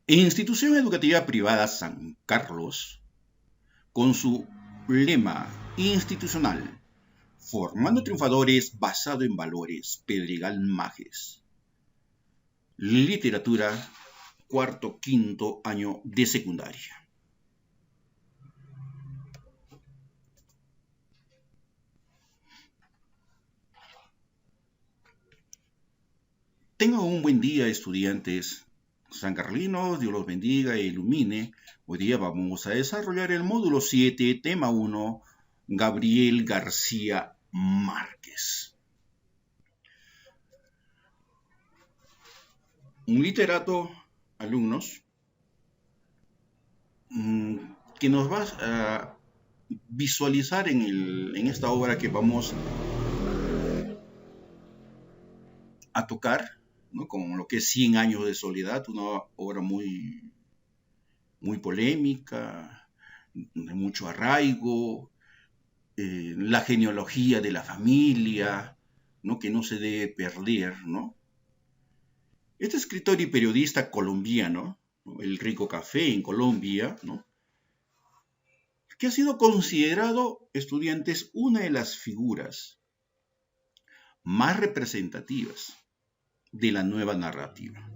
Institución Educativa Privada San Carlos, con su lema institucional, formando triunfadores basado en valores, Pedregal Majes. Literatura, cuarto, quinto año de secundaria. Tengan un buen día, estudiantes sancarlinos. Dios los bendiga e ilumine. Hoy día vamos a desarrollar el módulo 7, tema 1, Gabriel García Márquez. Un literato, alumnos, que nos va a visualizar en esta obra que vamos a tocar, ¿no? Como lo que es 100 años de soledad, una obra muy polémica, de mucho arraigo, la genealogía de la familia, ¿no? Que no se debe perder, ¿no? Este escritor y periodista colombiano, ¿no? El Rico Café en Colombia, ¿no? Que ha sido considerado, estudiantes, una de las figuras más representativas de la nueva narrativa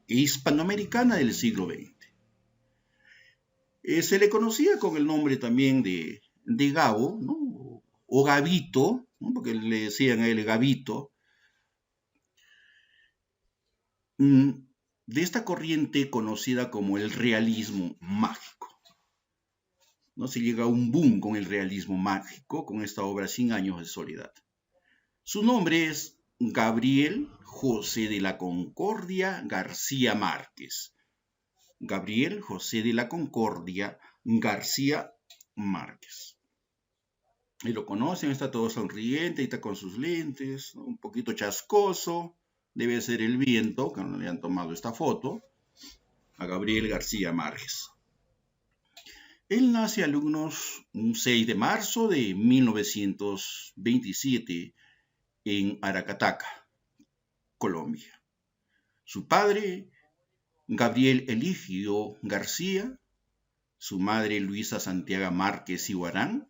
hispanoamericana del siglo XX. Se le conocía con el nombre también de Gabo, ¿no? O Gabito, ¿no? Porque le decían a él Gabito, de esta corriente conocida como el realismo mágico. ¿No? Se llega a un boom con el realismo mágico, con esta obra 100 años de soledad. Su nombre es Gabriel José de la Concordia García Márquez. Gabriel José de la Concordia García Márquez. Y lo conocen, está todo sonriente, está con sus lentes, ¿no? Un poquito chascoso, debe ser el viento que le han tomado esta foto a Gabriel García Márquez. Él nace, alumnos, un 6 de marzo de 1927 en Aracataca, Colombia. Su padre, Gabriel Eligio García, su madre, Luisa Santiago Márquez Iguarán,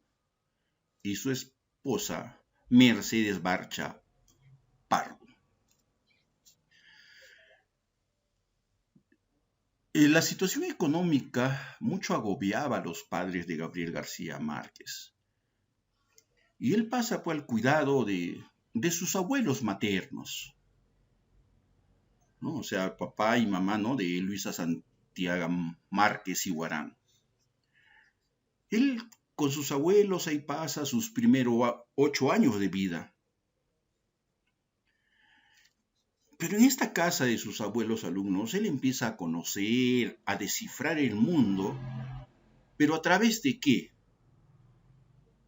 y su esposa, Mercedes Barcha Pardo. La situación económica mucho agobiaba a los padres de Gabriel García Márquez. Y él pasa por el cuidado de sus abuelos maternos, ¿no? O sea, papá y mamá, ¿no? De Luisa Santiago Márquez Iguarán. Él con sus abuelos ahí pasa sus primeros 8 años de vida. Pero en esta casa de sus abuelos alumnos, él empieza a conocer, a descifrar el mundo, pero ¿a través de qué?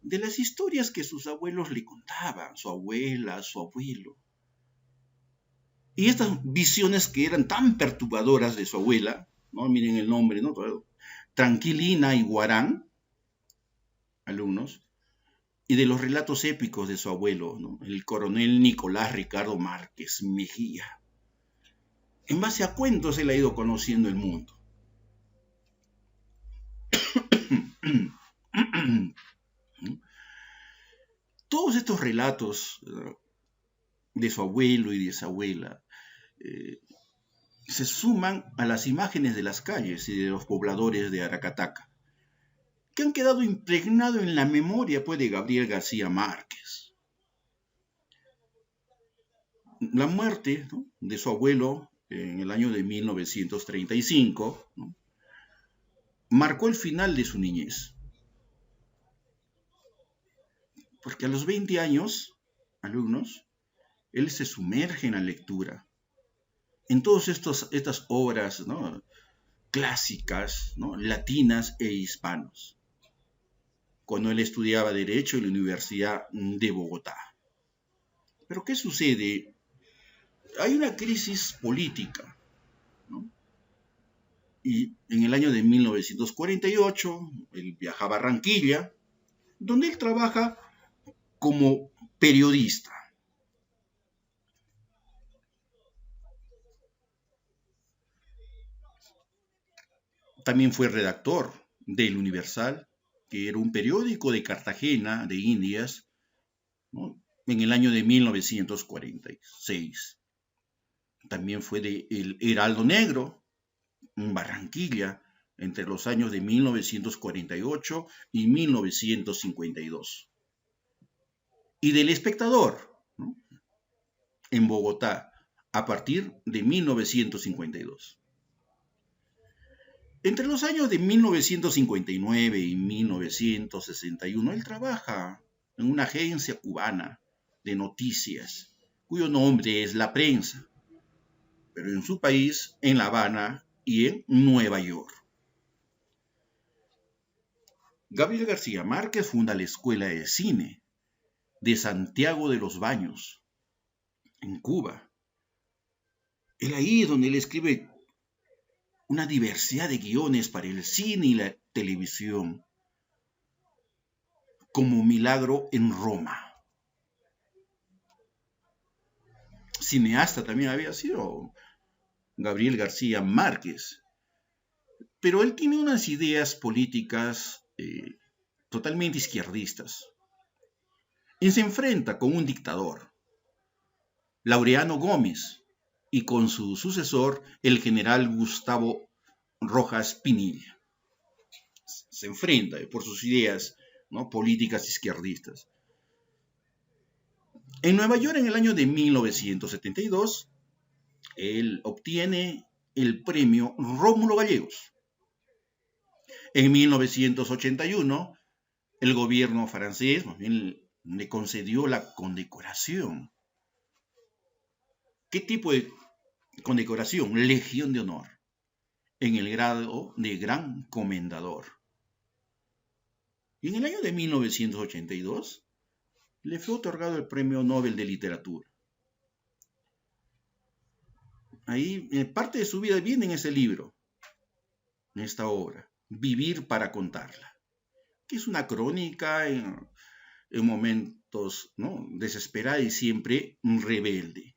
De las historias que sus abuelos le contaban, su abuela, su abuelo. Y estas visiones que eran tan perturbadoras de su abuela, ¿no? Miren el nombre, ¿no? Tranquilina Iguarán, alumnos, y de los relatos épicos de su abuelo, ¿no? El coronel Nicolás Ricardo Márquez Mejía. En base a cuentos él ha ido conociendo el mundo. Todos estos relatos de su abuelo y de su abuela se suman a las imágenes de las calles y de los pobladores de Aracataca, que han quedado impregnados en la memoria, pues, de Gabriel García Márquez. La muerte, ¿no? De su abuelo en el año de 1935, ¿no? Marcó el final de su niñez. Porque a los 20 años, alumnos, él se sumerge en la lectura, en todas estas obras, ¿no? Clásicas, ¿no? Latinas e hispanos, cuando él estudiaba Derecho en la Universidad de Bogotá. Pero ¿qué sucede? Hay una crisis política, ¿no? Y en el año de 1948, él viaja a Barranquilla, donde él trabaja como periodista. También fue redactor del Universal, que era un periódico de Cartagena, de Indias, ¿no?, en el año de 1946. También fue de El Heraldo Negro, en Barranquilla, entre los años de 1948 y 1952. Y del Espectador, ¿no?, en Bogotá, a partir de 1952. Entre los años de 1959 y 1961, él trabaja en una agencia cubana de noticias, cuyo nombre es La Prensa, pero en su país, en La Habana y en Nueva York. Gabriel García Márquez funda la Escuela de Cine de Santiago de los Baños, en Cuba. Es ahí donde él escribe una diversidad de guiones para el cine y la televisión, como Milagro en Roma. Cineasta también había sido Gabriel García Márquez, pero él tiene unas ideas políticas totalmente izquierdistas. Y se enfrenta con un dictador, Laureano Gómez, y con su sucesor, el general Gustavo Rojas Pinilla. Se enfrenta por sus ideas, ¿no?, políticas izquierdistas. En Nueva York, en el año de 1972, él obtiene el premio Rómulo Gallegos. En 1981, el gobierno francés le concedió la condecoración. ¿Qué tipo de condecoración? Legión de Honor, en el grado de Gran Comendador. Y en el año de 1982 le fue otorgado el Premio Nobel de Literatura. Ahí parte de su vida viene en ese libro, en esta obra, Vivir para contarla, que es una crónica en momentos, ¿no?, desesperada y siempre rebelde.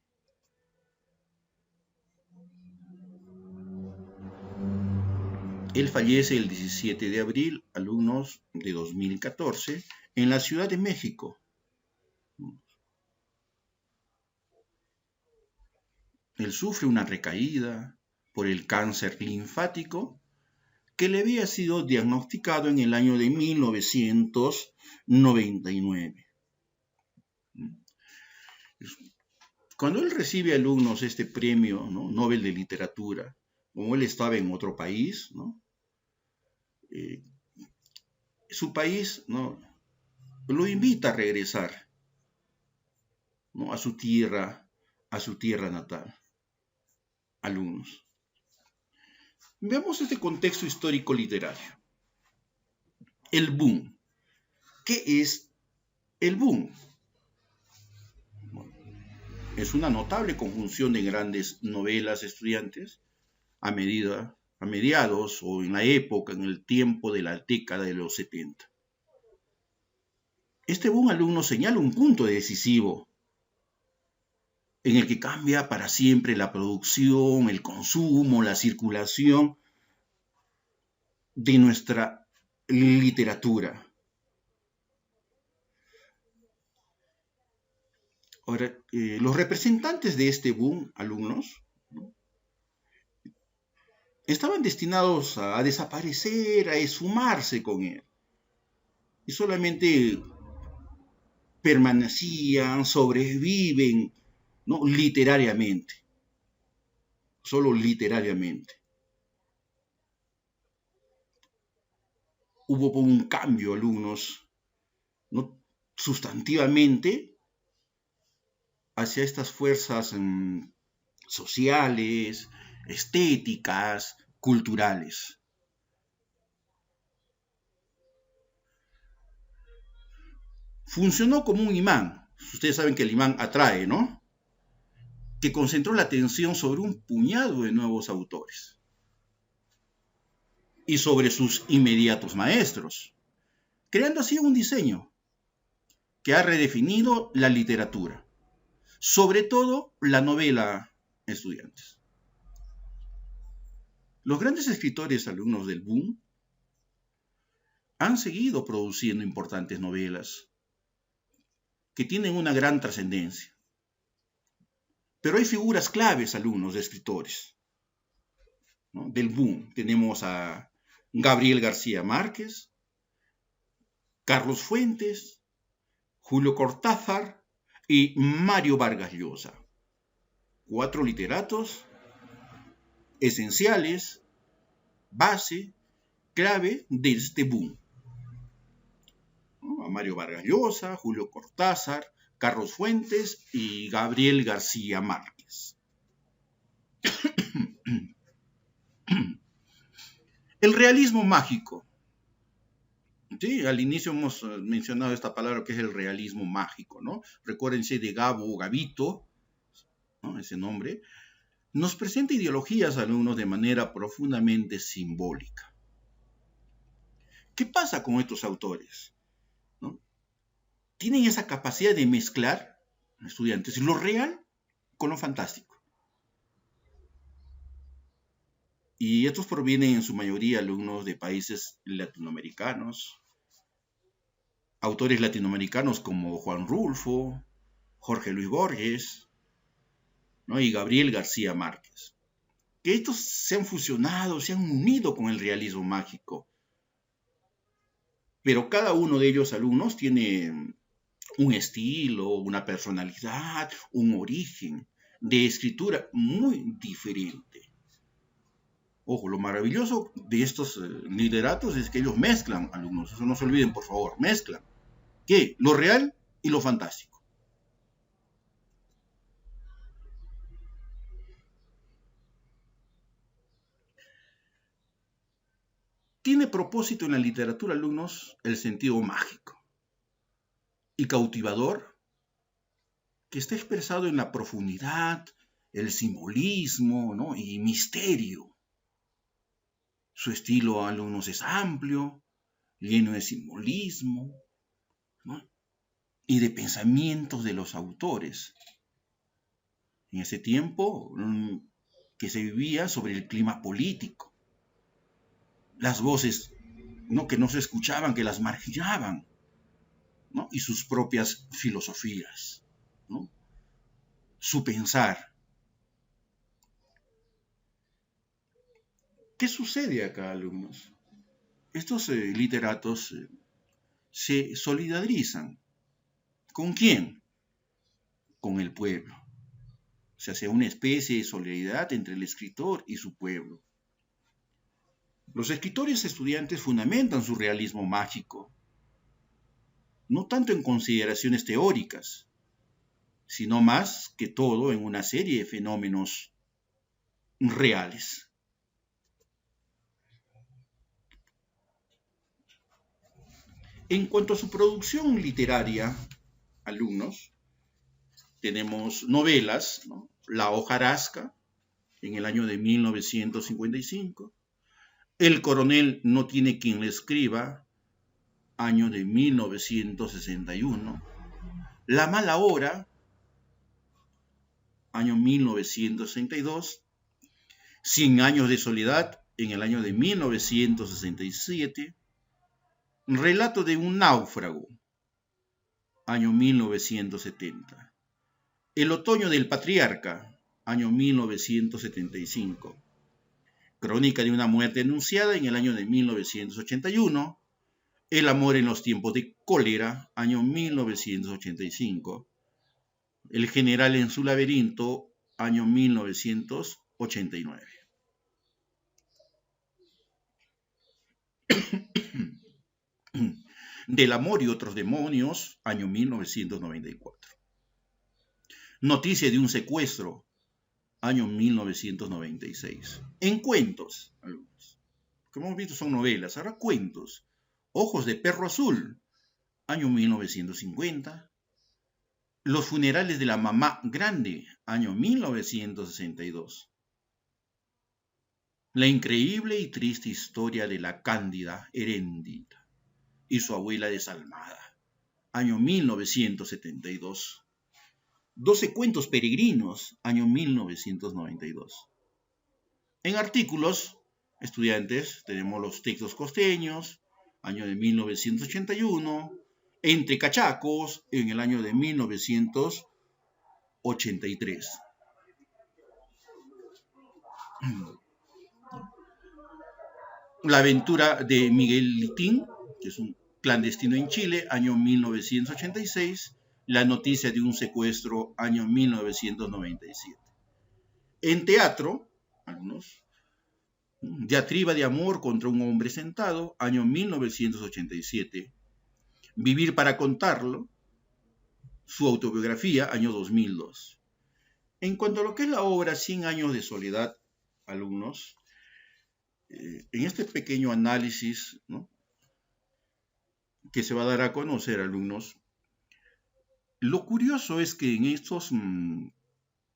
Él fallece el 17 de abril, alumnos de 2014, en la Ciudad de México. Él sufre una recaída por el cáncer linfático que le había sido diagnosticado en el año de 1999. Cuando él recibe alumnos este premio, ¿no?, Nobel de Literatura, como él estaba en otro país, ¿no?, su país, ¿no?, lo invita a regresar, ¿no?, a su tierra natal. Alumnos. Veamos este contexto histórico literario. El boom. ¿Qué es el boom? Es una notable conjunción de grandes novelas estudiantes a mediados o en la época, en el tiempo de la década de los 70. Este boom alumno señala un punto decisivo en el que cambia para siempre la producción, el consumo, la circulación de nuestra literatura. Ahora, los representantes de este boom, alumnos, ¿no?, estaban destinados a desaparecer, a esfumarse con él. Y solamente permanecían, sobreviven, ¿no?, literariamente. Solo literariamente. Hubo un cambio, alumnos, ¿no?, sustantivamente hacia estas fuerzas sociales, estéticas, culturales. Funcionó como un imán. Ustedes saben que el imán atrae, ¿no?, que concentró la atención sobre un puñado de nuevos autores y sobre sus inmediatos maestros, creando así un diseño que ha redefinido la literatura, sobre todo la novela estudiantes. Los grandes escritores alumnos del boom han seguido produciendo importantes novelas que tienen una gran trascendencia. Pero hay figuras claves alumnos de escritores, ¿no? Del boom. Tenemos a Gabriel García Márquez, Carlos Fuentes, Julio Cortázar y Mario Vargas Llosa. 4 literatos esenciales, base, clave de este boom. ¿No? A Mario Vargas Llosa, Julio Cortázar, Carlos Fuentes y Gabriel García Márquez. El realismo mágico. Sí, al inicio hemos mencionado esta palabra que es el realismo mágico, ¿no? Recuérdense de Gabo o Gabito, ¿no? Ese nombre. Nos presenta ideologías a alumnos de manera profundamente simbólica. ¿Qué pasa con estos autores? ¿No? Tienen esa capacidad de mezclar, estudiantes, lo real con lo fantástico. Y estos provienen en su mayoría alumnos de países latinoamericanos, autores latinoamericanos como Juan Rulfo, Jorge Luis Borges, ¿no? Y Gabriel García Márquez. Que estos se han fusionado, se han unido con el realismo mágico. Pero cada uno de ellos alumnos tiene un estilo, una personalidad, un origen de escritura muy diferente. Ojo, lo maravilloso de estos literatos es que ellos mezclan, alumnos, eso no se olviden, por favor, mezclan. ¿Qué? Lo real y lo fantástico. Tiene propósito en la literatura, alumnos, el sentido mágico y cautivador que está expresado en la profundidad, el simbolismo, ¿no? Y misterio. Su estilo, alumnos, es amplio, lleno de simbolismo, ¿no? Y de pensamientos de los autores. En ese tiempo que se vivía sobre el clima político. Las voces, ¿no? Que no se escuchaban, que las margillaban, ¿no? Y sus propias filosofías, ¿no? Su pensar. ¿Qué sucede acá, alumnos? Estos literatos se solidarizan. ¿Con quién? Con el pueblo. O sea, sea una especie de solidaridad entre el escritor y su pueblo. Los escritores estudiantes fundamentan su realismo mágico, no tanto en consideraciones teóricas, sino más que todo en una serie de fenómenos reales. En cuanto a su producción literaria, alumnos, tenemos novelas, ¿no? La hojarasca, en el año de 1955, El coronel no tiene quien le escriba, año de 1961, La mala hora, año 1962, 100 años de soledad, en el año de 1967, Relato de un náufrago, año 1970. El otoño del patriarca, año 1975. Crónica de una muerte anunciada, en el año de 1981. El amor en los tiempos de cólera, año 1985. El general en su laberinto, año 1989. Del amor y otros demonios, año 1994. Noticia de un secuestro, año 1996. En cuentos, alumnos. Como hemos visto son novelas, ahora cuentos. Ojos de perro azul, año 1950. Los funerales de la mamá grande, año 1962. La increíble y triste historia de la Cándida Heréndida y su abuela desalmada, año 1972. 12 cuentos peregrinos, año 1992. En artículos, Estudiantes, tenemos los textos costeños, año de 1981, Entre Cachacos, en el año de 1983. La aventura de Miguel Litín, que es un clandestino en Chile, año 1986. La noticia de un secuestro, año 1997. En teatro, algunos, Diatriba de amor contra un hombre sentado, año 1987. Vivir para contarlo, su autobiografía, año 2002. En cuanto a lo que es la obra 100 años de soledad, alumnos, en este pequeño análisis, ¿no?, que se va a dar a conocer, alumnos, lo curioso es que en estos,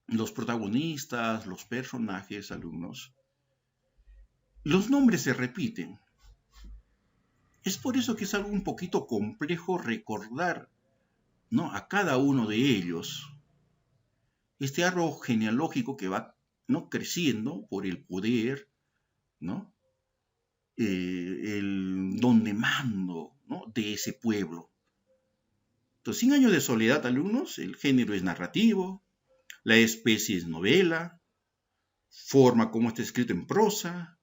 los protagonistas, los personajes, alumnos, los nombres se repiten. Es por eso que es algo un poquito complejo recordar, ¿no?, a cada uno de ellos. Este árbol genealógico que va, ¿no?, creciendo por el poder, ¿no?, el don de mando, ¿no?, de ese pueblo. Entonces, 100 años de soledad, alumnos, el género es narrativo, la especie es novela, forma como está escrito en prosa,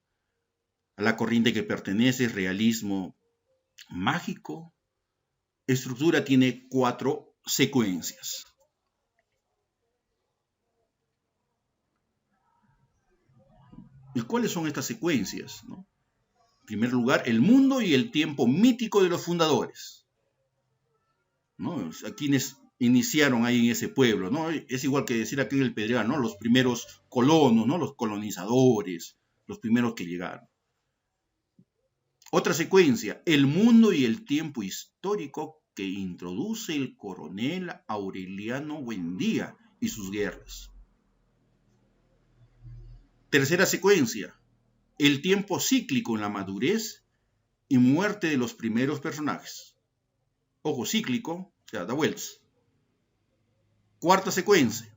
a la corriente que pertenece es realismo mágico, estructura tiene 4 secuencias. ¿Y cuáles son estas secuencias, no? En primer lugar, el mundo y el tiempo mítico de los fundadores, ¿no? A quienes iniciaron ahí en ese pueblo, ¿no? Es igual que decir aquí en el Pedregal, ¿no?, los primeros colonos, ¿no?, los colonizadores, los primeros que llegaron. Otra secuencia, el mundo y el tiempo histórico que introduce el coronel Aureliano Buendía y sus guerras. Tercera secuencia, el tiempo cíclico en la madurez y muerte de los primeros personajes. Ojo, cíclico, o sea, da vueltas. Cuarta secuencia,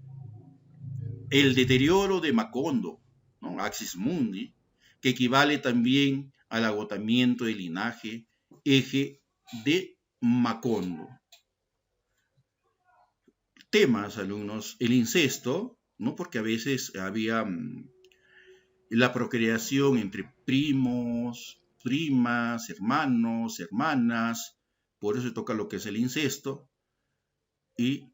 el deterioro de Macondo, ¿no?, Axis Mundi, que equivale también al agotamiento del linaje eje de Macondo. Temas, alumnos, el incesto, ¿no?, porque a veces había la procreación entre primos, primas, hermanos, hermanas, por eso se toca lo que es el incesto. Y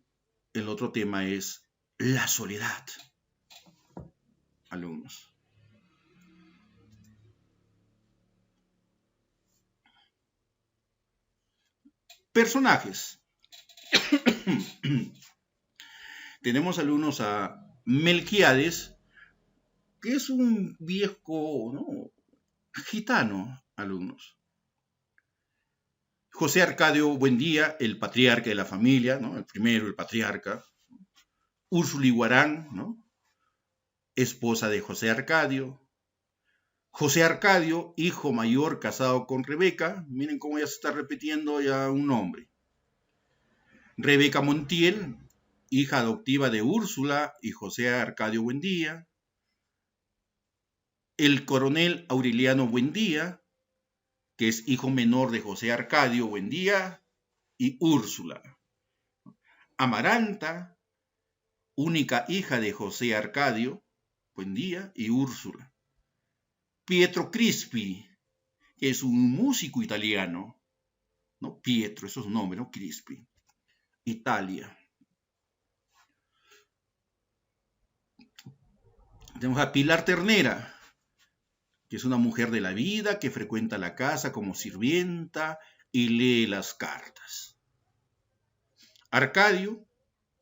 el otro tema es la soledad, alumnos. Personajes. Tenemos, alumnos, a Melquiades, que es un viejo, ¿no?, gitano, alumnos. José Arcadio Buendía, el patriarca de la familia, ¿no?, el primero, el patriarca. Úrsula Iguarán, ¿no?, esposa de José Arcadio. José Arcadio, hijo mayor, casado con Rebeca. Miren cómo ya se está repitiendo ya un nombre. Rebeca Montiel, hija adoptiva de Úrsula y José Arcadio Buendía. El coronel Aureliano Buendía, que es hijo menor de José Arcadio Buendía y Úrsula. Amaranta, única hija de José Arcadio Buendía y Úrsula. Pietro Crispi, que es un músico italiano, ¿no? Pietro, esos nombres, ¿no? Crispi. Italia. Tenemos a Pilar Ternera, que es una mujer de la vida que frecuenta la casa como sirvienta y lee las cartas. Arcadio,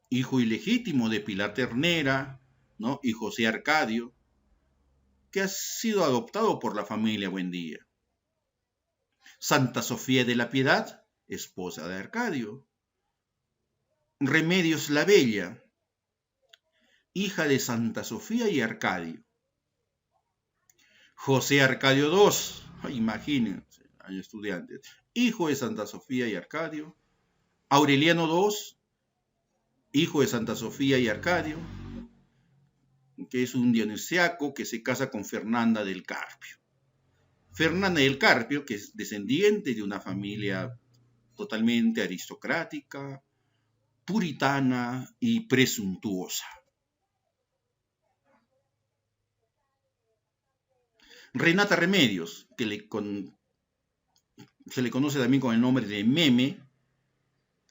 hijo ilegítimo de Pilar Ternera, ¿no?, y José Arcadio, que ha sido adoptado por la familia Buendía. Santa Sofía de la Piedad, esposa de Arcadio. Remedios la Bella, hija de Santa Sofía y Arcadio. José Arcadio II, imagínense, hay estudiantes, hijo de Santa Sofía y Arcadio. Aureliano II, hijo de Santa Sofía y Arcadio, que es un dionisiaco que se casa con Fernanda del Carpio. Fernanda del Carpio, que es descendiente de una familia totalmente aristocrática, puritana y presuntuosa. Renata Remedios, que se le conoce también con el nombre de Meme,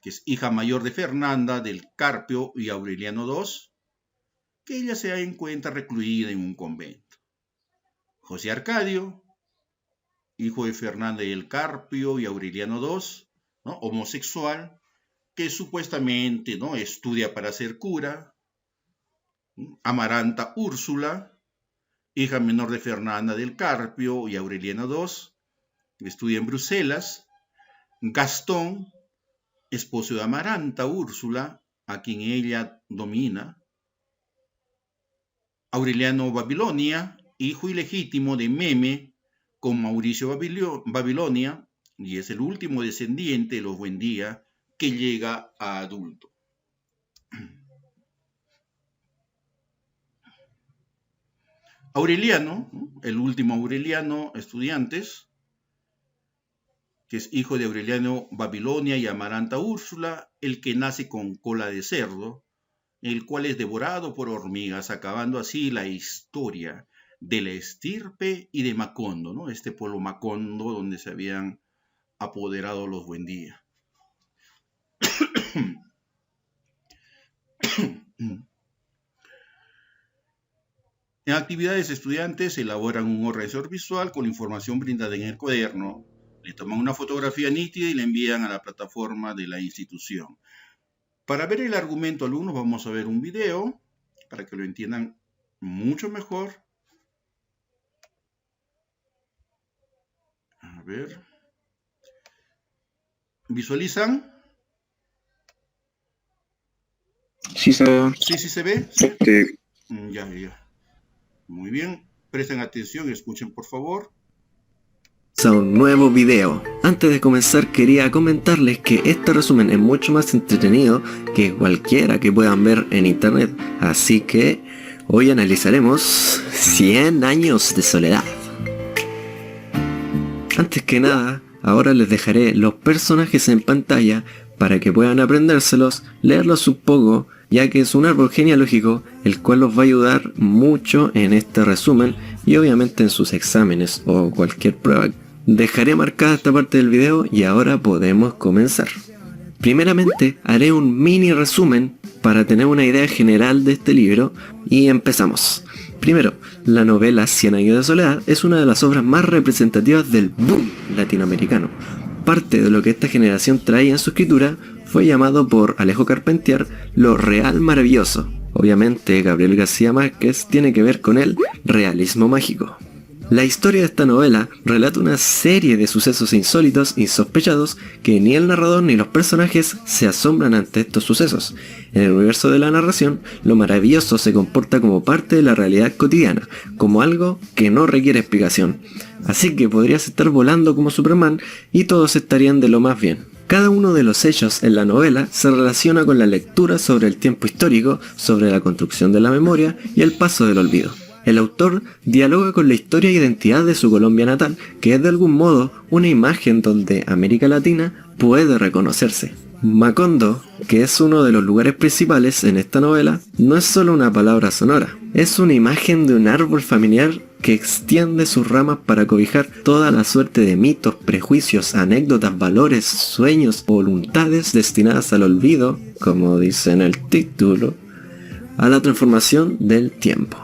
que es hija mayor de Fernanda del Carpio y Aureliano II, que ella se encuentra recluida en un convento. José Arcadio, hijo de Fernanda del Carpio y Aureliano II, ¿no? Homosexual, que supuestamente, ¿no?, estudia para ser cura. Amaranta Úrsula, hija menor de Fernanda del Carpio y Aureliano II, estudia en Bruselas. Gastón, esposo de Amaranta Úrsula, a quien ella domina. Aureliano Babilonia, hijo ilegítimo de Meme con Mauricio Babilonia, y es el último descendiente de los Buendía que llega a adulto. Aureliano, el último Aureliano Estudiantes, que es hijo de Aureliano Babilonia y Amaranta Úrsula, el que nace con cola de cerdo, el cual es devorado por hormigas, acabando así la historia de la estirpe y de Macondo, ¿no? Este pueblo Macondo donde se habían apoderado los Buendía. En actividades estudiantes elaboran un organizador visual con la información brindada en el cuaderno, le toman una fotografía nítida y la envían a la plataforma de la institución. Para ver el argumento, alumnos, vamos a ver un video para que lo entiendan mucho mejor. A ver. ¿Visualizan? Sí se ve. ¿Sí se ve? Sí. Ya. Muy bien. Presten atención y escuchen, por favor. A un nuevo video. Antes de comenzar quería comentarles que este resumen es mucho más entretenido que cualquiera que puedan ver en internet, así que hoy analizaremos 100 años de soledad. Antes que nada, ahora les dejaré los personajes en pantalla para que puedan aprendérselos, leerlos un poco, ya que es un árbol genealógico el cual los va a ayudar mucho en este resumen y obviamente en sus exámenes o cualquier prueba. Dejaré marcada esta parte del video y ahora podemos comenzar. Primeramente haré un mini resumen para tener una idea general de este libro y empezamos. Primero, la novela 100 años de soledad es una de las obras más representativas del boom latinoamericano. Parte de lo que esta generación traía en su escritura fue llamado por Alejo Carpentier lo real maravilloso. Obviamente Gabriel García Márquez tiene que ver con el realismo mágico. La historia de esta novela relata una serie de sucesos insólitos y sospechados que ni el narrador ni los personajes se asombran ante estos sucesos. En el universo de la narración, lo maravilloso se comporta como parte de la realidad cotidiana, como algo que no requiere explicación. Así que podrías estar volando como Superman y todos estarían de lo más bien. Cada uno de los hechos en la novela se relaciona con la lectura sobre el tiempo histórico, sobre la construcción de la memoria y el paso del olvido. El autor dialoga con la historia e identidad de su Colombia natal, que es de algún modo una imagen donde América Latina puede reconocerse. Macondo, que es uno de los lugares principales en esta novela, no es solo una palabra sonora, es una imagen de un árbol familiar que extiende sus ramas para cobijar toda la suerte de mitos, prejuicios, anécdotas, valores, sueños, voluntades destinadas al olvido, como dice en el título, a la transformación del tiempo.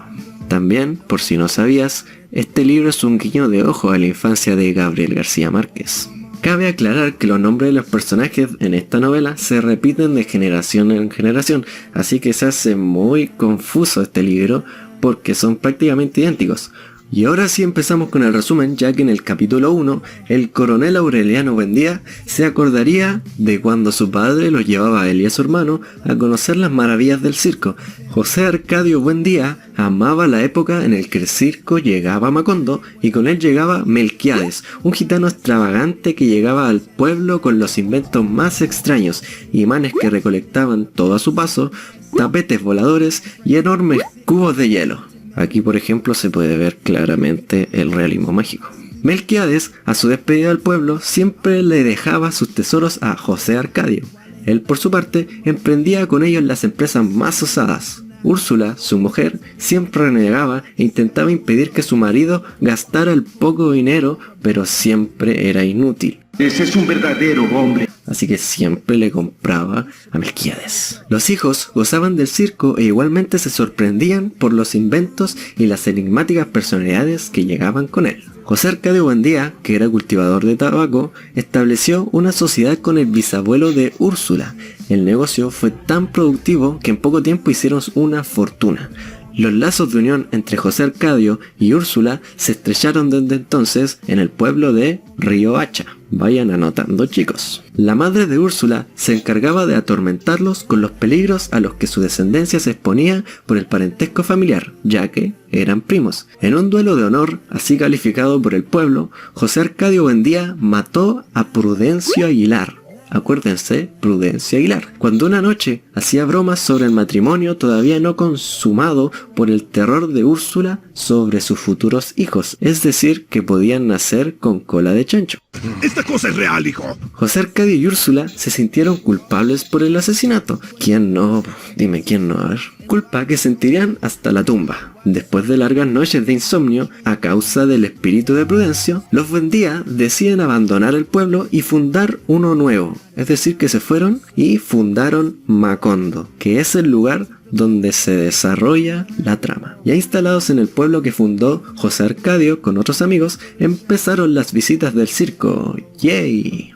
También, por si no sabías, este libro es un guiño de ojo a la infancia de Gabriel García Márquez. Cabe aclarar que los nombres de los personajes en esta novela se repiten de generación en generación, así que se hace muy confuso este libro porque son prácticamente idénticos. Y ahora sí empezamos con el resumen, ya que en el capítulo 1, el coronel Aureliano Buendía se acordaría de cuando su padre los llevaba a él y a su hermano a conocer las maravillas del circo. José Arcadio Buendía amaba la época en la que el circo llegaba a Macondo y con él llegaba Melquiades, un gitano extravagante que llegaba al pueblo con los inventos más extraños, imanes que recolectaban todo a su paso, tapetes voladores y enormes cubos de hielo. Aquí, por ejemplo, se puede ver claramente el realismo mágico. Melquíades, a su despedida del pueblo, siempre le dejaba sus tesoros a José Arcadio. Él, por su parte, emprendía con ellos las empresas más osadas. Úrsula, su mujer, siempre renegaba e intentaba impedir que su marido gastara el poco dinero, pero siempre era inútil. Ese es un verdadero hombre. Así que siempre le compraba a Melquíades. Los hijos gozaban del circo e igualmente se sorprendían por los inventos y las enigmáticas personalidades que llegaban con él. José Arcadio Buendía, que era cultivador de tabaco, estableció una sociedad con el bisabuelo de Úrsula. El negocio fue tan productivo que en poco tiempo hicieron una fortuna. Los lazos de unión entre José Arcadio y Úrsula se estrecharon desde entonces en el pueblo de Riohacha. Vayan anotando, chicos. La madre de Úrsula se encargaba de atormentarlos con los peligros a los que su descendencia se exponía por el parentesco familiar, ya que eran primos. En un duelo de honor, así calificado por el pueblo, José Arcadio Buendía mató a Prudencio Aguilar. Acuérdense, Prudencio Aguilar, cuando una noche hacía bromas sobre el matrimonio todavía no consumado por el terror de Úrsula sobre sus futuros hijos, es decir, que podían nacer con cola de chancho. Esta cosa es real, hijo. José Arcadio y Úrsula se sintieron culpables por el asesinato. ¿Quién no? Dime, ¿quién no? A ver. Culpa que sentirían hasta la tumba. Después de largas noches de insomnio, a causa del espíritu de Prudencio, los Buendía deciden abandonar el pueblo y fundar uno nuevo. Es decir, que se fueron y fundaron Macondo, que es el lugar donde se desarrolla la trama. Ya instalados en el pueblo que fundó José Arcadio con otros amigos, empezaron las visitas del circo. ¡Yay!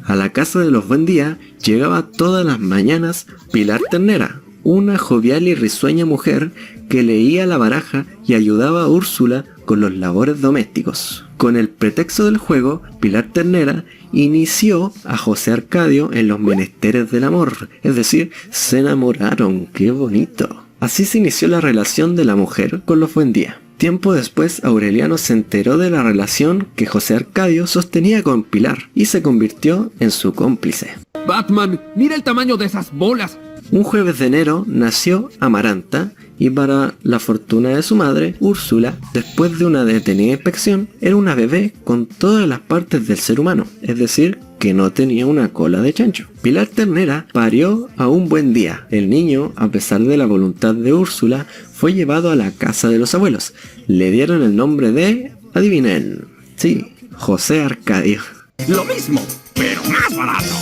A la casa de los Buendía llegaba todas las mañanas Pilar Ternera, una jovial y risueña mujer que leía la baraja y ayudaba a Úrsula con los labores domésticos. Con el pretexto del juego, Pilar Ternera inició a José Arcadio en los menesteres del amor, es decir, se enamoraron. ¡Qué bonito! Así se inició la relación de la mujer con los Buendía. Tiempo después, Aureliano se enteró de la relación que José Arcadio sostenía con Pilar y se convirtió en su cómplice. Batman, mira el tamaño de esas bolas. Un jueves de enero nació Amaranta y para la fortuna de su madre, Úrsula, después de una detenida inspección, era una bebé con todas las partes del ser humano, es decir, que no tenía una cola de chancho. Pilar Ternera parió a un Buendía. El niño, a pesar de la voluntad de Úrsula, fue llevado a la casa de los abuelos. Le dieron el nombre de, adivinen, sí, José Arcadio. Lo mismo, pero más barato.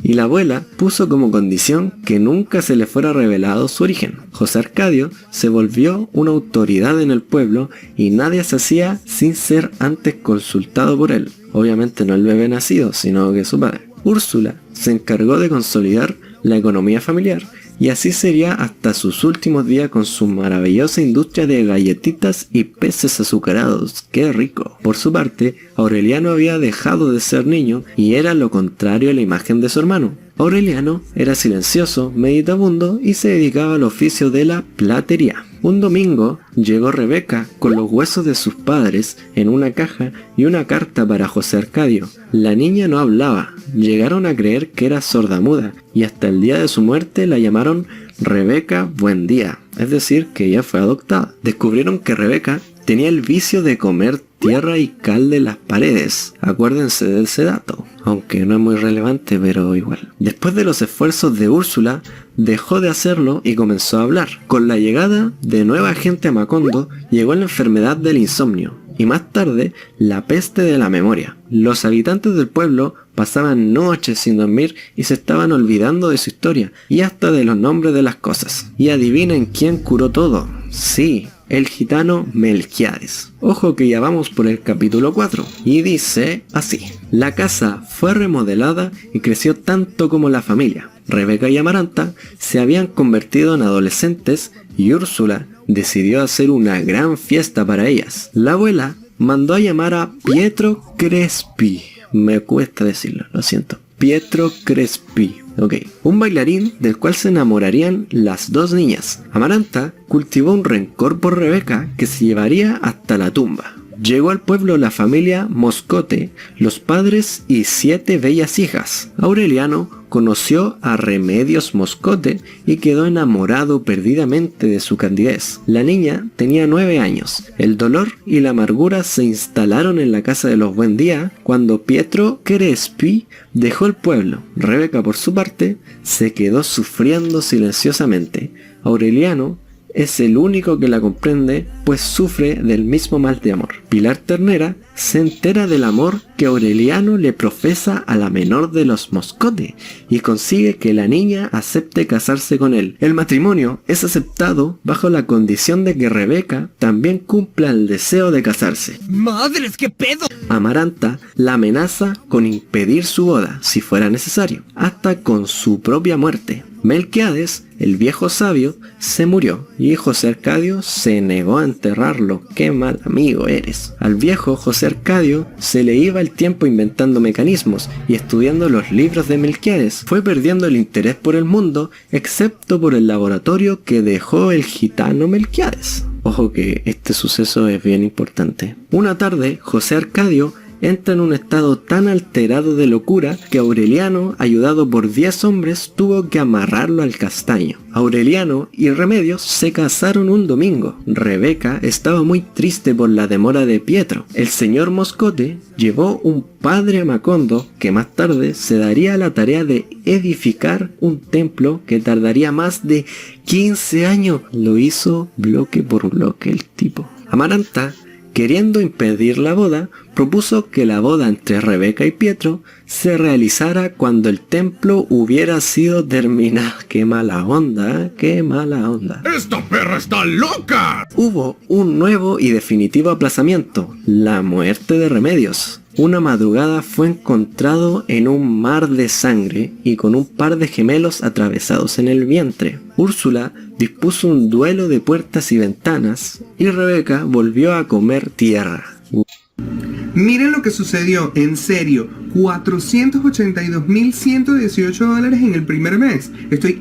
Y la abuela puso como condición que nunca se le fuera revelado su origen. José Arcadio se volvió una autoridad en el pueblo y nadie se hacía sin ser antes consultado por él. Obviamente no el bebé nacido, sino que su padre. Úrsula se encargó de consolidar la economía familiar y así sería hasta sus últimos días con su maravillosa industria de galletitas y peces azucarados. ¡Qué rico! Por su parte, Aureliano había dejado de ser niño y era lo contrario a la imagen de su hermano. Aureliano era silencioso, meditabundo y se dedicaba al oficio de la platería. Un domingo llegó Rebeca con los huesos de sus padres en una caja y una carta para José Arcadio. La niña no hablaba, llegaron a creer que era sordamuda y hasta el día de su muerte la llamaron Rebeca Buendía, es decir, que ella fue adoptada. Descubrieron que Rebeca tenía el vicio de comer tierra y cal de las paredes. Acuérdense de ese dato, aunque no es muy relevante, pero igual. Después de los esfuerzos de Úrsula, dejó de hacerlo y comenzó a hablar. Con la llegada de nueva gente a Macondo, llegó la enfermedad del insomnio y más tarde la peste de la memoria. Los habitantes del pueblo pasaban noches sin dormir y se estaban olvidando de su historia y hasta de los nombres de las cosas. Y adivinen quién curó todo. Sí, el gitano Melquíades. Ojo que ya vamos por el capítulo 4 y dice así: la casa fue remodelada y creció tanto como la familia. Rebeca y Amaranta se habían convertido en adolescentes y Úrsula decidió hacer una gran fiesta para ellas. La abuela mandó a llamar a Pietro Crespi. Me cuesta decirlo, lo siento. Pietro Crespi. Ok. Un bailarín del cual se enamorarían las dos niñas. Amaranta cultivó un rencor por Rebeca que se llevaría hasta la tumba. Llegó al pueblo la familia Moscote, los padres y 7 bellas hijas. Aureliano conoció a Remedios Moscote y quedó enamorado perdidamente de su candidez. La niña tenía 9 años. El dolor y la amargura se instalaron en la casa de los Buendía cuando Pietro Crespi dejó el pueblo. Rebeca, por su parte, se quedó sufriendo silenciosamente. Aureliano es el único que la comprende, pues sufre del mismo mal de amor. Pilar Ternera se entera del amor que Aureliano le profesa a la menor de los Moscote y consigue que la niña acepte casarse con él. El matrimonio es aceptado bajo la condición de que Rebeca también cumpla el deseo de casarse. ¡Madres, qué pedo! Amaranta la amenaza con impedir su boda, si fuera necesario, hasta con su propia muerte. Melquiades, el viejo sabio, se murió y José Arcadio se negó a enterrarlo. ¡Qué mal amigo eres! Al viejo José Arcadio se le iba el tiempo inventando mecanismos y estudiando los libros de Melquiades. Fue perdiendo el interés por el mundo, excepto por el laboratorio que dejó el gitano Melquiades. Ojo que este suceso es bien importante. Una tarde, José Arcadio entra en un estado tan alterado de locura que Aureliano, ayudado por 10 hombres, tuvo que amarrarlo al castaño. Aureliano y Remedios se casaron un domingo. Rebeca estaba muy triste por la demora de Pietro. El señor Moscote llevó un padre a Macondo que más tarde se daría la tarea de edificar un templo que tardaría más de 15 años. Lo hizo bloque por bloque el tipo. Amaranta, queriendo impedir la boda, propuso que la boda entre Rebeca y Pietro se realizara cuando el templo hubiera sido terminado. ¡Qué mala onda! ¡Qué mala onda! ¡Esta perra está loca! Hubo un nuevo y definitivo aplazamiento: la muerte de Remedios. Una madrugada fue encontrado en un mar de sangre y con un par de gemelos atravesados en el vientre. Úrsula dispuso un duelo de puertas y ventanas y Rebeca volvió a comer tierra. Miren lo que sucedió, en serio, $482.118 en el primer mes. Estoy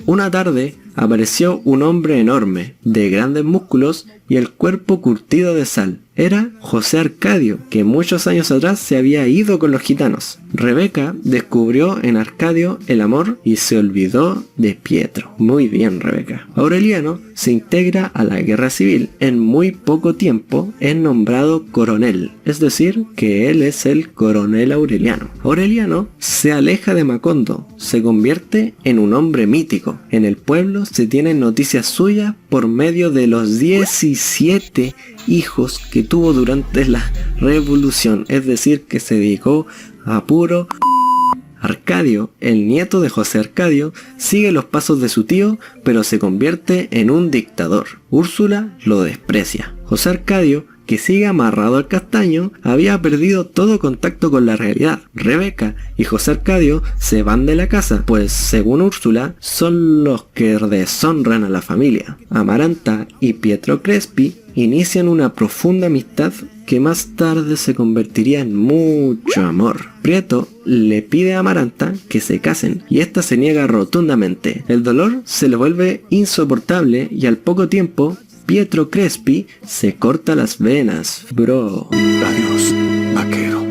Una tarde apareció un hombre enorme, de grandes músculos y el cuerpo curtido de sal. Era José Arcadio, que muchos años atrás se había ido con los gitanos. Rebeca descubrió en Arcadio el amor y se olvidó de Pietro. Muy bien, Rebeca. Aureliano se integra a la guerra civil. En muy poco tiempo es nombrado coronel, es decir, que él es el coronel Aureliano. Aureliano se aleja de Macondo, se convierte en un hombre mítico. En el pueblo se tienen noticias suyas por medio de los 17 hijos que tuvo durante la revolución, es decir, que se dedicó a puro. Arcadio, el nieto de José Arcadio, sigue los pasos de su tío, pero se convierte en un dictador. Úrsula lo desprecia. José Arcadio, que sigue amarrado al castaño, había perdido todo contacto con la realidad. Rebeca y José Arcadio se van de la casa, pues según Úrsula, son los que deshonran a la familia. Amaranta y Pietro Crespi inician una profunda amistad que más tarde se convertiría en mucho amor. Prieto le pide a Amaranta que se casen y esta se niega rotundamente. El dolor se le vuelve insoportable y al poco tiempo Pietro Crespi se corta las venas. Bro. Adiós, vaquero.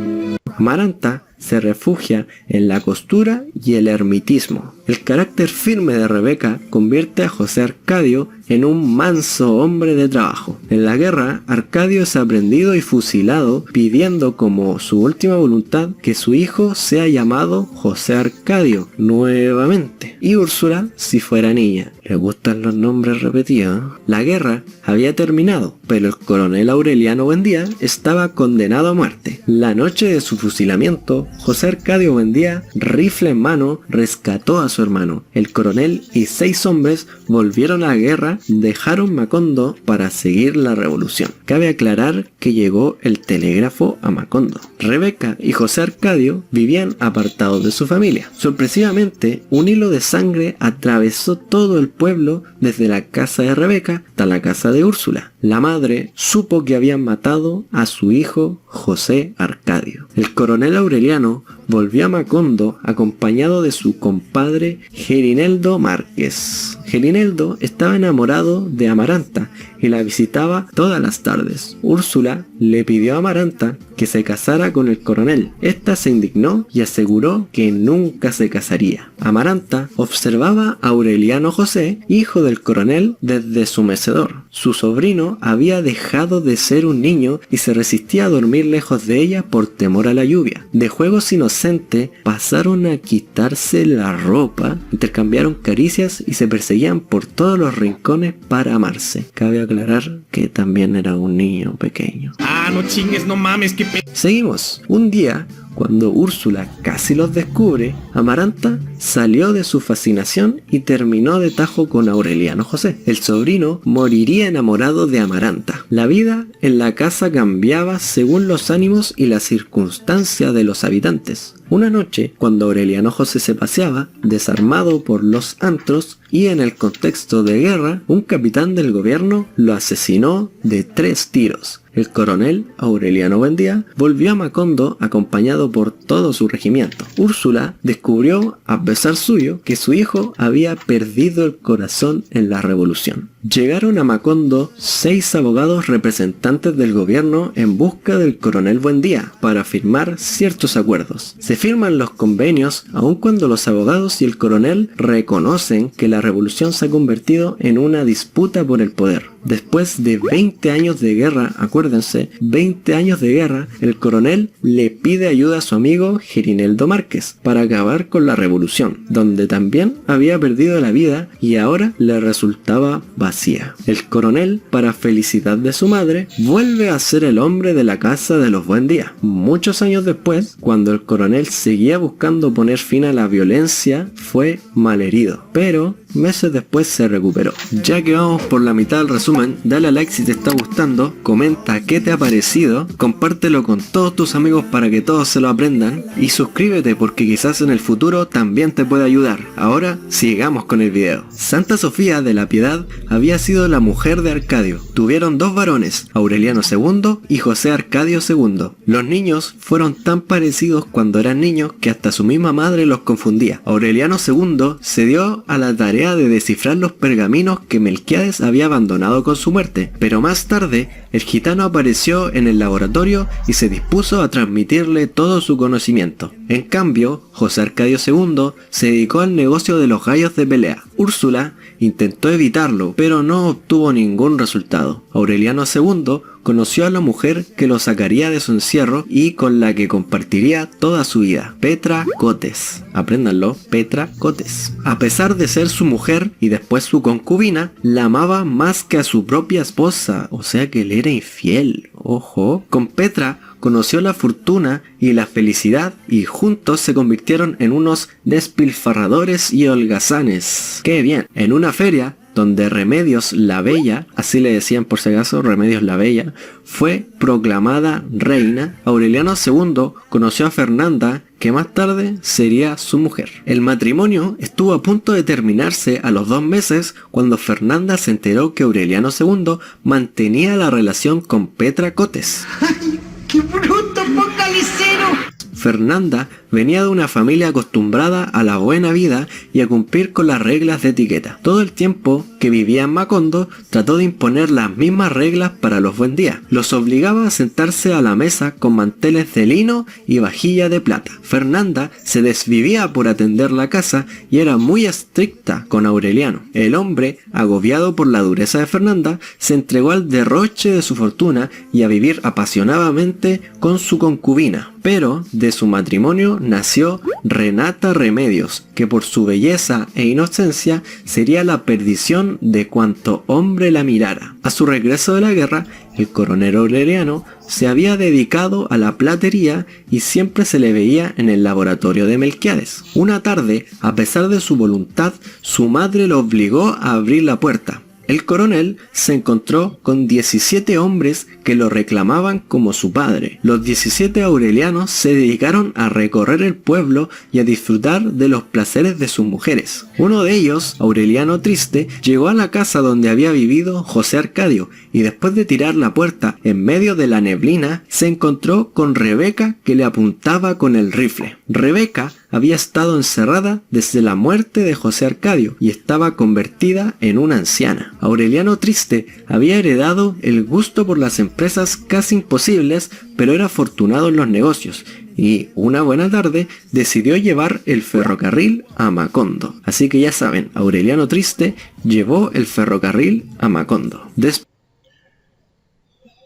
Amaranta se refugia en la costura y el ermitismo. El carácter firme de Rebeca convierte a José Arcadio en un manso hombre de trabajo. En la guerra, Arcadio es aprendido y fusilado, pidiendo como su última voluntad que su hijo sea llamado José Arcadio nuevamente. Y Úrsula, si fuera niña. ¿Le gustan los nombres repetidos? La guerra había terminado, pero el coronel Aureliano Buendía estaba condenado a muerte. La noche de su fusilamiento, José Arcadio Buendía, rifle en mano, rescató a su hermano. El coronel y 6 hombres volvieron a la guerra, dejaron Macondo para seguir la revolución. Cabe aclarar que llegó el telégrafo a Macondo. Rebeca y José Arcadio vivían apartados de su familia. Sorpresivamente, un hilo de sangre atravesó todo el pueblo desde la casa de Rebeca hasta la casa de Úrsula. La madre supo que habían matado a su hijo José Arcadio. El coronel Aureliano volvió a Macondo acompañado de su compadre Gerineldo Márquez. Gerineldo estaba enamorado de Amaranta y la visitaba todas las tardes. Úrsula le pidió a Amaranta que se casara con el coronel. Esta se indignó y aseguró que nunca se casaría. Amaranta observaba a Aureliano José, hijo del coronel, desde su mecedor. Su sobrino había dejado de ser un niño y se resistía a dormir lejos de ella por temor a la lluvia. De juegos inocentes pasaron a quitarse la ropa, intercambiaron caricias y se perseguían por todos los rincones para amarse. Cabe aclarar que también era un niño pequeño. Ah, no chingues, no mames, qué Seguimos. Un día, cuando Úrsula casi los descubre, Amaranta salió de su fascinación y terminó de tajo con Aureliano José. El sobrino moriría enamorado de Amaranta. La vida en la casa cambiaba según los ánimos y las circunstancias de los habitantes. Una noche, cuando Aureliano José se paseaba, desarmado por los antros y en el contexto de guerra, un capitán del gobierno lo asesinó de 3 tiros. El coronel Aureliano Buendía volvió a Macondo acompañado por todo su regimiento. Úrsula descubrió, a pesar suyo, que su hijo había perdido el corazón en la revolución. Llegaron a Macondo 6 abogados representantes del gobierno en busca del coronel Buendía para firmar ciertos acuerdos. Se firman los convenios aun cuando los abogados y el coronel reconocen que la revolución se ha convertido en una disputa por el poder. Después de 20 años de guerra, acuérdense, 20 años de guerra, el coronel le pide ayuda a su amigo Gerineldo Márquez para acabar con la revolución, donde también había perdido la vida y ahora le resultaba vacía. El coronel, para felicidad de su madre, vuelve a ser el hombre de la casa de los Buendía. Muchos años después, cuando el coronel seguía buscando poner fin a la violencia, fue malherido, pero meses después se recuperó. Ya que vamos por la mitad del resumen, dale a like si te está gustando, comenta qué te ha parecido, compártelo con todos tus amigos para que todos se lo aprendan y suscríbete porque quizás en el futuro también te pueda ayudar. Ahora sigamos con el video. Santa Sofía de la Piedad había sido la mujer de Arcadio. Tuvieron 2 varones, Aureliano II y José Arcadio II. Los niños fueron tan parecidos cuando eran niños que hasta su misma madre los confundía. Aureliano II se dio a la tarea de descifrar los pergaminos que Melquiades había abandonado con su muerte, pero más tarde el gitano apareció en el laboratorio y se dispuso a transmitirle todo su conocimiento. En cambio, José Arcadio II se dedicó al negocio de los gallos de pelea. Úrsula intentó evitarlo, pero no obtuvo ningún resultado. Aureliano II conoció a la mujer que lo sacaría de su encierro y con la que compartiría toda su vida, Petra Cotes. Apréndanlo, Petra Cotes. A pesar de ser su mujer y después su concubina, la amaba más que a su propia esposa, o sea que le era infiel. Ojo. Con Petra conoció la fortuna y la felicidad y juntos se convirtieron en unos despilfarradores y holgazanes. ¡Qué bien! En una feria donde Remedios la Bella, así le decían por si acaso, Remedios la Bella, fue proclamada reina, Aureliano II conoció a Fernanda, que más tarde sería su mujer. El matrimonio estuvo a punto de terminarse a los 2 meses cuando Fernanda se enteró que Aureliano II mantenía la relación con Petra Cotes. ¡Ay, qué bruto, focalicero! Fernanda venía de una familia acostumbrada a la buena vida y a cumplir con las reglas de etiqueta. Todo el tiempo que vivía en Macondo trató de imponer las mismas reglas para los Buendía. Los obligaba a sentarse a la mesa con manteles de lino y vajilla de plata. Fernanda se desvivía por atender la casa y era muy estricta con Aureliano. El hombre, agobiado por la dureza de Fernanda, se entregó al derroche de su fortuna y a vivir apasionadamente con su concubina. Pero de su matrimonio nació Renata Remedios, que por su belleza e inocencia sería la perdición de cuanto hombre la mirara. A su regreso de la guerra, el coronel Aureliano se había dedicado a la platería y siempre se le veía en el laboratorio de Melquiades. Una tarde, a pesar de su voluntad, su madre lo obligó a abrir la puerta. El coronel se encontró con 17 hombres que lo reclamaban como su padre. Los 17 aurelianos se dedicaron a recorrer el pueblo y a disfrutar de los placeres de sus mujeres. Uno de ellos, Aureliano Triste, llegó a la casa donde había vivido José Arcadio y después de tirar la puerta en medio de la neblina, se encontró con Rebeca que le apuntaba con el rifle. Rebeca había estado encerrada desde la muerte de José Arcadio y estaba convertida en una anciana. Aureliano Triste había heredado el gusto por las empresas casi imposibles, pero era afortunado en los negocios y una buena tarde decidió llevar el ferrocarril a Macondo. Así que ya saben, Aureliano Triste llevó el ferrocarril a Macondo.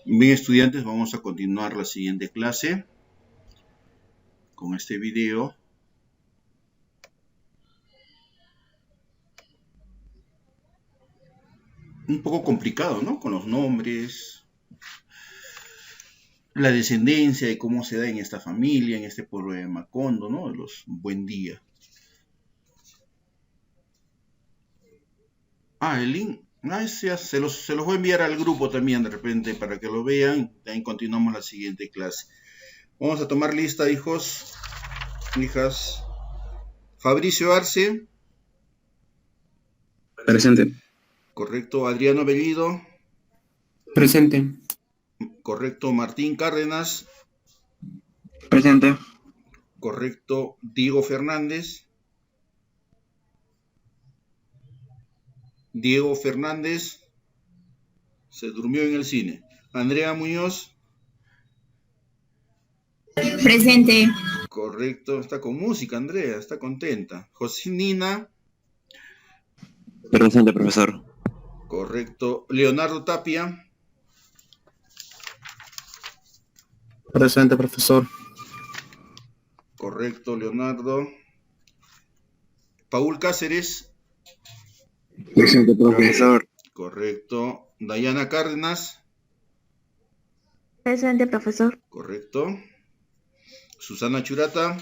Bien, estudiantes, vamos a continuar la siguiente clase con este video. Un poco complicado, ¿no? Con los nombres, la descendencia y cómo se da en esta familia, en este pueblo de Macondo, ¿no? De los Buendía. El link. Se los voy a enviar al grupo también de repente para que lo vean. También continuamos la siguiente clase. Vamos a tomar lista, hijos, hijas. Fabricio Arce. Presente. Correcto. Adriano Bellido. Presente. Correcto. Martín Cárdenas. Presente. Correcto. Diego Fernández. Diego Fernández se durmió en el cine. Andrea Muñoz. Presente. Correcto, está con música, Andrea, está contenta. Josinina. Presente, profesor. Correcto. Leonardo Tapia. Presente, profesor. Correcto, Leonardo. Paul Cáceres. Presente, profesor. Correcto. Dayana Cárdenas. Presente, profesor. Correcto. Susana Churata.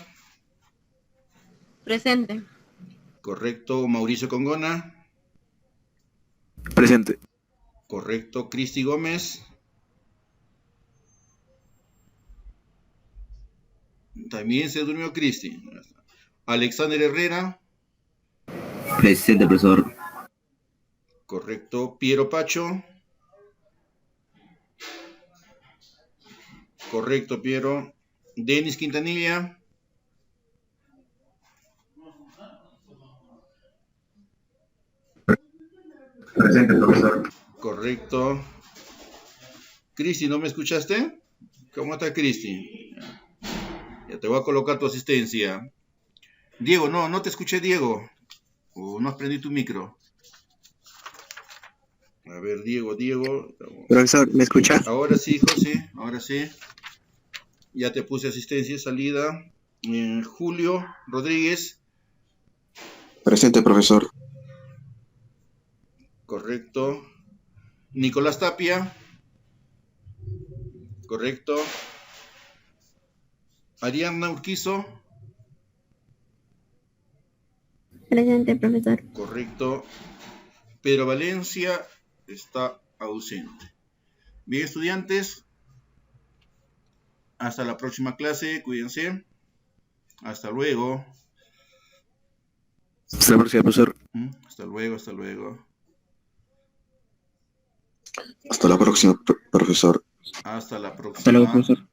Presente. Correcto. Mauricio Congona. Presente. Correcto. Cristi Gómez. También se durmió Cristi. Alexander Herrera. Presente, profesor. Correcto. Piero Pacho. Correcto, Piero. Denis Quintanilla. Presente, profesor. Correcto. Cristi, ¿no me escuchaste? ¿Cómo está Cristi? Ya te voy a colocar tu asistencia. Diego, no te escuché, Diego. No has prendido tu micro. A ver, Diego. Profesor, ¿me escucha? Ahora sí, José, ahora sí. Ya te puse asistencia, salida. Julio Rodríguez. Presente, profesor. Correcto. Nicolás Tapia. Correcto. Ariadna Urquizo. Presente, profesor. Correcto. Pedro Valencia está ausente. Bien, estudiantes. Hasta la próxima clase. Cuídense. Hasta luego. Hasta la próxima, profesor. Hasta luego, hasta luego. Hasta la próxima, profesor. Hasta la próxima. Hasta luego, profesor.